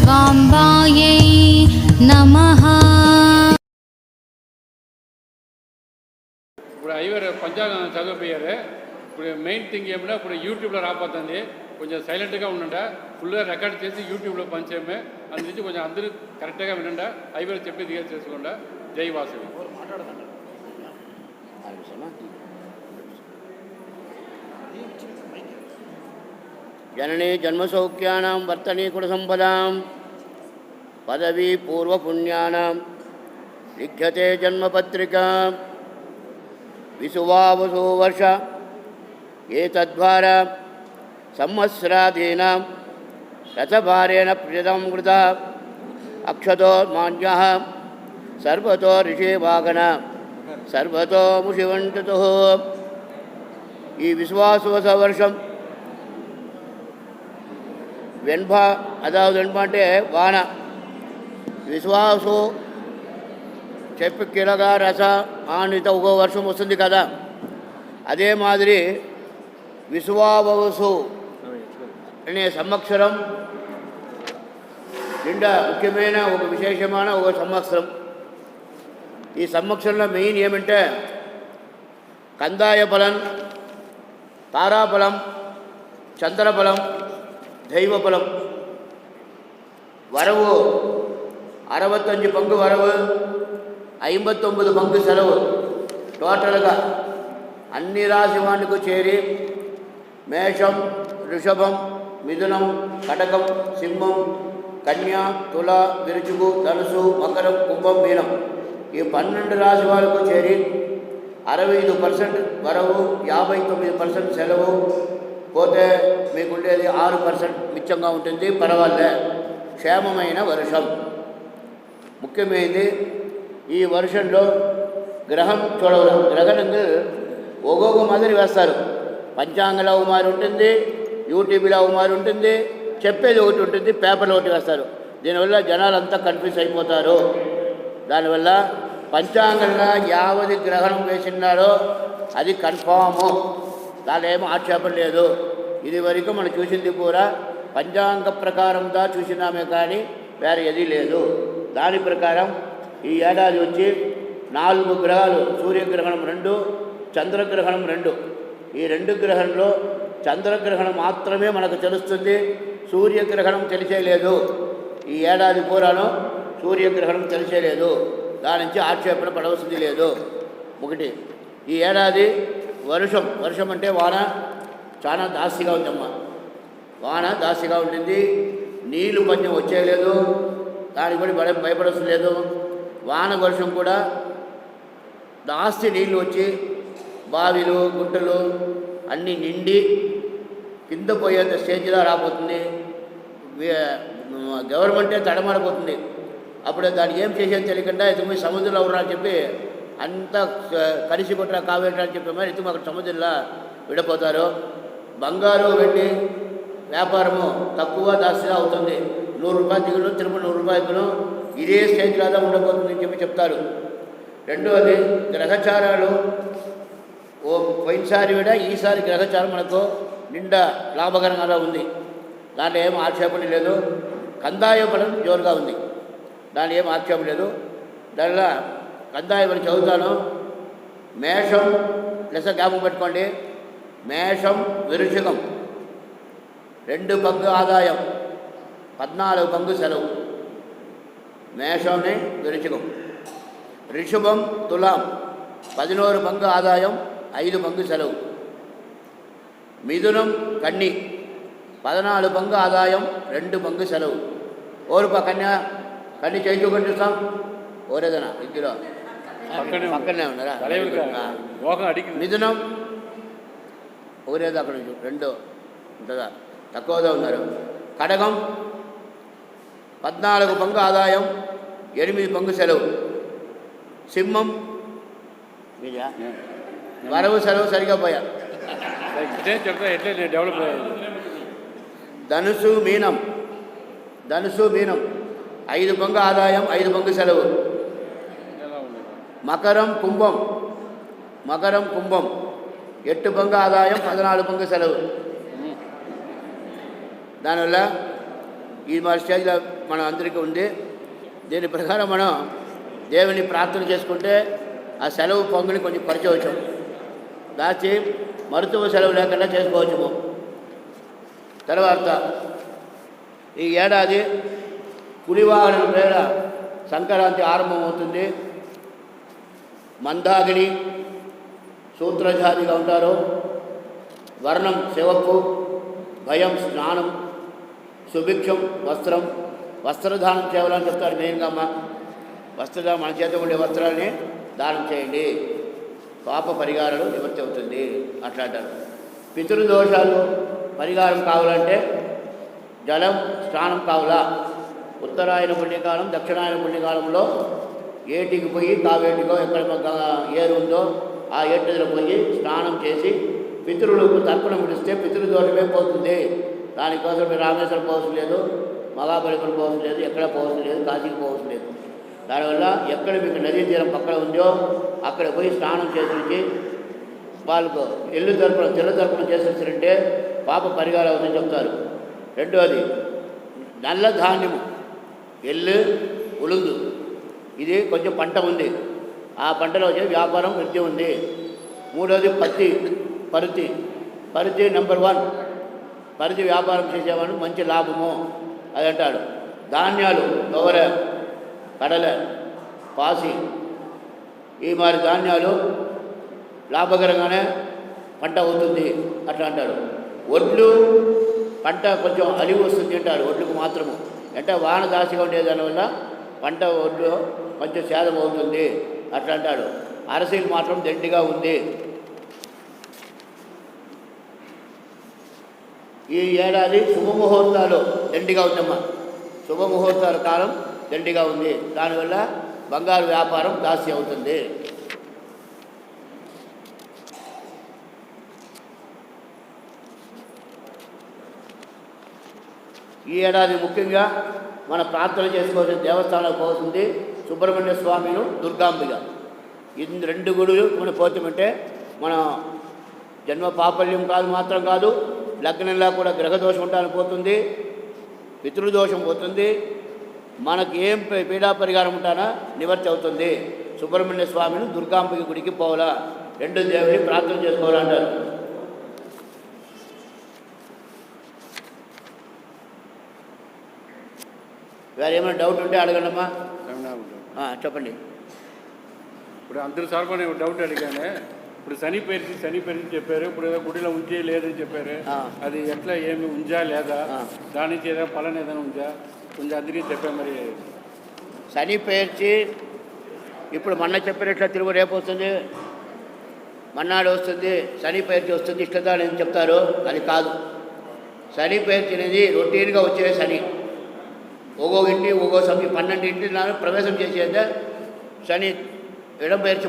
వాంబాయై నమః. ఇప్పుడు అయ్యవారు పంచాంగం చదివిపోయారు. ఇప్పుడు మెయిన్ థింగ్ ఏమన్నా ఇప్పుడు యూట్యూబ్లో రాబోతుంది. కొంచెం సైలెంట్గా ఉండండి. ఫుల్గా రికార్డ్ చేసి యూట్యూబ్లో పంచేమే. అందురించి కొంచెం అందరూ కరెక్ట్గా వినండి. అయ్యవారు చెప్పేది చేసుకోండి. జై వాసవి. జననీ జన్మసౌఖ్యానాం వర్తనీ కులసంపదాం పదవీ పూర్వపుణ్యానాం లిఖ్యతే జన్మపత్రికా విసువావసో వర్ష ఏతద్వారా సంవత్సరాధీనాం రథభారేణ ప్రజతం కృత అక్షతో మాన్యః సర్వతో ఋషివాగన సర్వతో ముషివంటుతుః. ఈ విశ్వాసవస వర్షం వెన్భ, అదావదు వెన్భ అంటే వాన. విశ్వాసు చెప్పి కిలగా రస ఆనిత ఒక వర్షం వస్తుంది కదా, అదే మాదిరి విశ్వావసు అనే సంవత్సరం నిండా ముఖ్యమైన ఒక విశేషమైన ఒక సంవత్సరం. ఈ సంవత్సరంలో మెయిన్ ఏమంటే కందాయ ఫలం, తారాఫలం, చంద్రఫలం, దైవఫలం. వరవు 65 పంగు వరవు, 59 పంగు సెలవు. టోటల్గా అన్ని రాశి వాళ్లకు చేరి మేషం, వృషభం, మిథునం, కటకం, సింహం, కన్యా, తుల, విరుచుకు, ధనుసు, మకరం, కుంభం, మీనం ఈ 12 రాశి వాళ్లకు చేరి 65% వరవు, 59% సెలవు. పోతే మీకుండేది 6% మిచ్చంగా ఉంటుంది. పర్వాలే, క్షేమమైన వర్షం. ముఖ్యమైనది ఈ వర్షంలో గ్రహం చూడవడం. గ్రహణంగా ఒక్కొక్క మాదిరి వేస్తారు. పంచాంగంలో ఒక మాదిరి ఉంటుంది, యూట్యూబ్లో ఒక మాదిరి ఉంటుంది, చెప్పేది ఒకటి ఉంటుంది, పేపర్లో ఒకటి వేస్తారు. దీనివల్ల జనాలంతా కన్ఫ్యూజ్ అయిపోతారు. దానివల్ల పంచాంగంలో యావది గ్రహణం వేసినారో అది కన్ఫాము, దాని ఏమో ఆక్షేపం లేదు. ఇది వరకు మనం చూసింది కూడా పంచాంగ ప్రకారంగా చూసినామే కానీ వేరే ఏదీ లేదు. దాని ప్రకారం ఈ ఏడాది వచ్చి 4 గ్రహాలు, సూర్యగ్రహణం 2, చంద్రగ్రహణం 2. ఈ 2 గ్రహణంలో చంద్రగ్రహణం మాత్రమే మనకు తెలుస్తుంది, సూర్యగ్రహణం తెలిసేలేదు. ఈ ఏడాది పూరాను సూర్యగ్రహణం తెలిసేలేదు. దాని నుంచి ఆక్షేపణ పడవలసింది లేదు. ఒకటి, ఈ ఏడాది వర్షం అంటే వాన చాలా దాస్తిగా ఉందమ్మా. వాన దాస్తిగా ఉంటుంది. నీళ్లు కొంచెం వచ్చేయలేదు, దానికి కూడా భయపడవలసిన లేదు. వాన వర్షం కూడా దాస్తి నీళ్ళు వచ్చి బావిలు, గుంటలు అన్నీ నిండి కింద పోయేంత స్టేజ్లో రాబోతుంది. గవర్నమెంటే తడమాడిపోతుంది. అప్పుడు దానికి ఏం చేసేది తెలియకుండా ఎత్తుకు సముద్రంలో ఉన్నారని చెప్పి అంతా కలిసి కొట్టిన కావేట అని చెప్పి మరి ఎత్తుకు అక్కడ సముద్రంలో విడిపోతారు. బంగారు, వెండి వ్యాపారము తక్కువ దాస్తిగా అవుతుంది. 100 రూపాయలు దిగులు, తిరుమల 100 రూపాయలు ఇదే స్టేజ్లాగా ఉండబోతుందని చెప్పి చెప్తారు. రెండవది, గ్రహచారాలు పోయినసారి విడ ఈసారి గ్రహచారం మనకు నిండా లాభకరంగా ఉంది. దాంట్లో ఏం ఆక్షేపణ లేదు. కందాయ బలం జోరుగా ఉంది, దాని ఏం ఆక్షేపం లేదు. దానిలో కందాయ బలం చదువుతాను. మేషం లెస జ్ఞాపకం పెట్టుకోండి. మేషం, వృషికం 2 పంగు ఆదాయం, 14 పంగు సెలవు. మేషంని వృషికం. ఋషభం, తులాం 11 పంగు ఆదాయం, 5 పంగు సెలవు. మిథునం, కన్ని 14 పంగు ఆదాయం, 2 పంగు సెలవు. ఓరుప కన్యా, కన్ని చేయించుకొని చూస్తాం. ఓరేదనా ఇందులో పక్కనే ఉన్నారా? మిథునం ఊరేది అక్కడ 2 ఉంటుందా, తక్కువగా ఉన్నారు. కడగం 14 పంగు ఆదాయం, 8 పంగు సెలవు. సింహం వరవు సెలవు సరిగా పోయా. ధనుసు, మీనం 5 పంగు ఆదాయం, 5 పంగు సెలవు. మకరం, కుంభం 8 పంగు ఆదాయం, 14 పంగు సెలవు. దానివల్ల ఈ మన స్టేజ్లో మనం అందరికీ ఉంది. దీని ప్రకారం మనం దేవుని ప్రార్థన చేసుకుంటే ఆ సెలవు పొంగుని కొంచెం పరిచవచ్చు, దాచి మరుతువ సెలవు లేకుండా చేసుకోవచ్చు. తర్వాత ఈ ఏడాది పులివాహనం పేర సంక్రాంతి ఆరంభమవుతుంది. మందాగిని సూత్రజాతిగా ఉంటారు. వర్ణం శివకు, భయం స్నానం, సుభిక్షం వస్త్రం, వస్త్రదానం చేయాలని చెప్తారు. మెయిన్గా అమ్మ వస్త్రదానం, మన చేత ఉండే వస్త్రాన్ని దానం చేయండి, పాప పరిహారాలు నివృత్తి అవుతుంది అట్లా అంటారు. పితృదోషాలు పరిహారం కావాలంటే జలం స్నానం కావాలా. ఉత్తరాయణ పుణ్యకాలం, దక్షిణాయన పుణ్యకాలంలో ఏటికి పోయి కావేటికో ఎక్కడ ఏరు ఉందో ఆ ఏటిలో పోయి స్నానం చేసి పితృలకు తర్పణం విడిస్తే పితృదోషమే పోతుంది. దానికోసం మీరు రామేశ్వరం పోవసం లేదు, మహాబలిపురం పోవసం లేదు, ఎక్కడ పోవసం లేదు, కాశీకి పోవసం లేదు. దానివల్ల ఎక్కడ మీకు నదీ తీరం పక్కన ఉందో అక్కడ పోయి స్నానం చేసి వాళ్ళకు తెల్ల తర్పణం చేసేసారంటే పాప పరిహారం అవుతుందని చెప్తారు. రెండోది నల్ల ధాన్యము, ఎల్లు ఉలుందు, ఇది కొంచెం పంట ఉంది, ఆ పంటలో వచ్చే వ్యాపారం వృద్ధి ఉంది. మూడోది పరుతి నెంబర్ 1, పరుతి వ్యాపారం చేసేవాడు మంచి లాభము అది అంటాడు. ధాన్యాలు తోర, కడల, పాసి, ఈ మరి ధాన్యాలు లాభకరంగానే పంట అవుతుంది అట్లా అంటాడు. ఒడ్లు పంట కొంచెం అలివి వస్తుంది అంటారు, ఒడ్లకు మాత్రము. అంటే వాన దాసిగా ఉండే దానివల్ల పంట ఒడ్లు కొంచెం సేదం అవుతుంది అట్లా అంటాడు. అరసీలు మాత్రం దండిగా ఉంది. ఈ ఏడాది శుభముహూర్తాలు దండిగా ఉందమ్మా, శుభముహూర్తాల కాలం దండిగా ఉంది. దానివల్ల బంగారు వ్యాపారం దాసి అవుతుంది. ఈ ఏడాది ముఖ్యంగా మన ప్రార్థన చేసుకోవాల్సిన దేవస్థానాలకు పోతుంది సుబ్రహ్మణ్య స్వామిను, దుర్గాంబిక. ఇది 2 గుడులు మనం పోతామంటే మన జన్మ పాపల్యం మాత్రం కాదు, లగ్నంలో కూడా గ్రహదోషం ఉంటానికి పోతుంది, పితృదోషం పోతుంది, మనకి ఏం పీడా పరిహారం ఉంటానా నివర్తి అవుతుంది. సుబ్రహ్మణ్య స్వామిని, దుర్గాంబిక గుడికి పోవాలా, 2 దేవుని ప్రార్థన చేసుకోవాలంటారు. వేరే ఏమైనా డౌట్ ఉంటే అడగండమ్మా. చెప్పండి. ఇప్పుడు అందరి సార్లు నేను డౌట్ అడిగానే, ఇప్పుడు శని పేరు చెప్పారు, ఇప్పుడు ఏదో గుడిలో ఉంచి లేదని చెప్పారు, అది ఎట్లా ఏమి ఉంజా లేదా, దాని నుంచి ఏదైనా ఫలం ఏదైనా ఉంజా, కొంచెం అందరికీ చెప్పారు. మరి శని పేర్చి ఇప్పుడు మొన్న చెప్పినట్లు తిరుగు రేపు వస్తుంది, మన్నాడు వస్తుంది, శని పేర్చి వస్తుంది ఇష్టదాని అని చెప్తారు. అది కాదు. శని పేర్చినది రొటీన్గా వచ్చే శని. ఒక్కొక్క ఇంటి ఒక్కో సమయం 12 ఇంటి ప్రవేశం చేసేదే శని ఎడం పేర్చి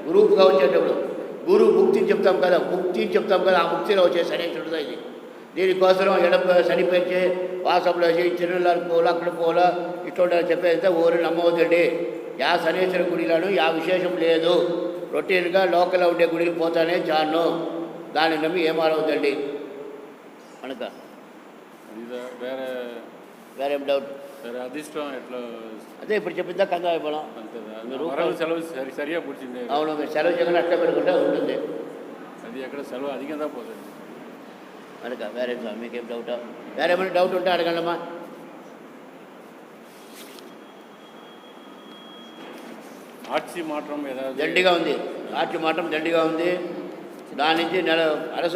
గురువుగా వచ్చేటప్పుడు గురు ముక్తిని చెప్తాం కదా, ఆ ముక్తిలో వచ్చే శని ఉంటుంది. ఇది దీనికోసం శని పేర్చి వాసంలో వేసి చిన్నలకు పోలా, అక్కడ పోలా, ఇట్లా చెప్పేస్తే ఊరు నమ్మవద్దండి. యా శనేశ్వర గుడిలోనూ యా విశేషం లేదు. రొటీన్గా లోకల్లో ఉండే గుడికి పోతానే చాను, దాన్ని నమ్మి ఏమారవద్దండి. కనుక వేరేం డౌట్? అదిష్టం ఎట్లా? అదే ఇప్పుడు చెప్పిందా కంగా అయిపోవడం. సెలవు సరిగా పుట్టింది. అవును, మీరు సెలవు చేయకుండా అట్లా పెట్టుకుంటే ఉంటుంది. అది ఎక్కడ సెలవు అధికంగా పోతుంది కనుక వేరే మీకేం డౌటా? వేరేమైనా డౌట్ ఉంటే అడగండమ్మా. ఆర్చి మాత్రం దండిగా ఉంది, ఆర్చి మాత్రం దండిగా ఉంది. దాని నుంచి అరస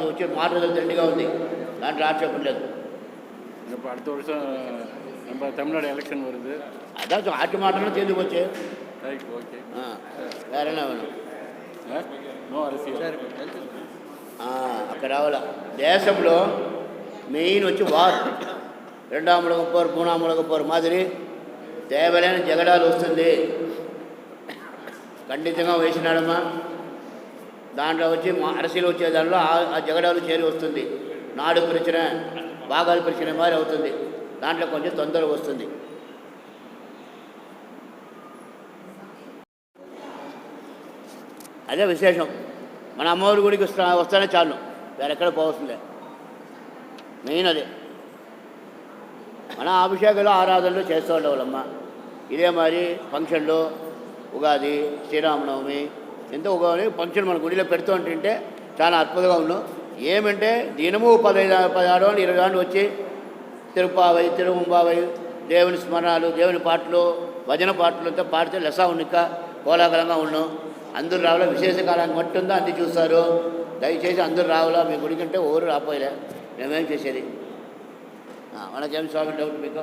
వచ్చే మాటలు దండిగా ఉంది, దాంట్లో ఆక్షేపం లేదు. இப்போ அடுத்த வருஷம் நம்ம தமிழ்நாடு எலெக்ஷன் வருது, அதான் ஆட்டு மாட்டோம்னு தேர்ந்து போச்சு. Right, okay. வேற என்ன வேணும்? నో அரசியல் అక్కడ రావాల. దేశంలో మెయిన్ వచ్చి వార్, 2వ ఉలగ పోరు, 3వ ఉలగ పోరు మాదిరి దేవలైన జగడాలు వస్తుంది. ఖండితంగా వేసినాడమ్మా. దాంట్లో వచ్చి అరసీలు వచ్చే దాంట్లో ఆ జగడాలు చేరి వస్తుంది. నాడు ప్రచన, భాగాలు పరిచిన మారి అవుతుంది. దాంట్లో కొంచెం తొందర వస్తుంది. అదే విశేషం. మన అమ్మవారి గుడికి వస్తానే చాలు, వేరెక్కడ పోవస్తుందే. మెయిన్ అదే. మన అభిషేకాలు ఆరాధనలు చేస్తూ ఉండేవాళ్ళమ్మ. ఇదే మరి ఫంక్షన్లు ఉగాది శ్రీరామనవమి ఎంతో ఉగాది ఫంక్షన్ మన గుడిలో పెడుతూ ఉంటుంటే చాలా అద్భుతంగా ఉన్నాం. ఏమంటే దినము 16 20 గంటలు వచ్చి తిరుపావై తిరుముంబావై దేవుని స్మరణాలు దేవుని పాటలు భజన పాటలు అంతా పాడితే లెసా ఉన్నిక కోలాహలంగా ఉన్నాం. అందరూ రావాలా, విశేష కాలానికి మట్టి ఉందో అన్ని చూస్తారు. దయచేసి అందరూ రావాలా, మీ గుడి కంటే ఎవరు రాపోయలే, మేమేం చేసేది. మనకేం స్వామి డౌట్ మీకు?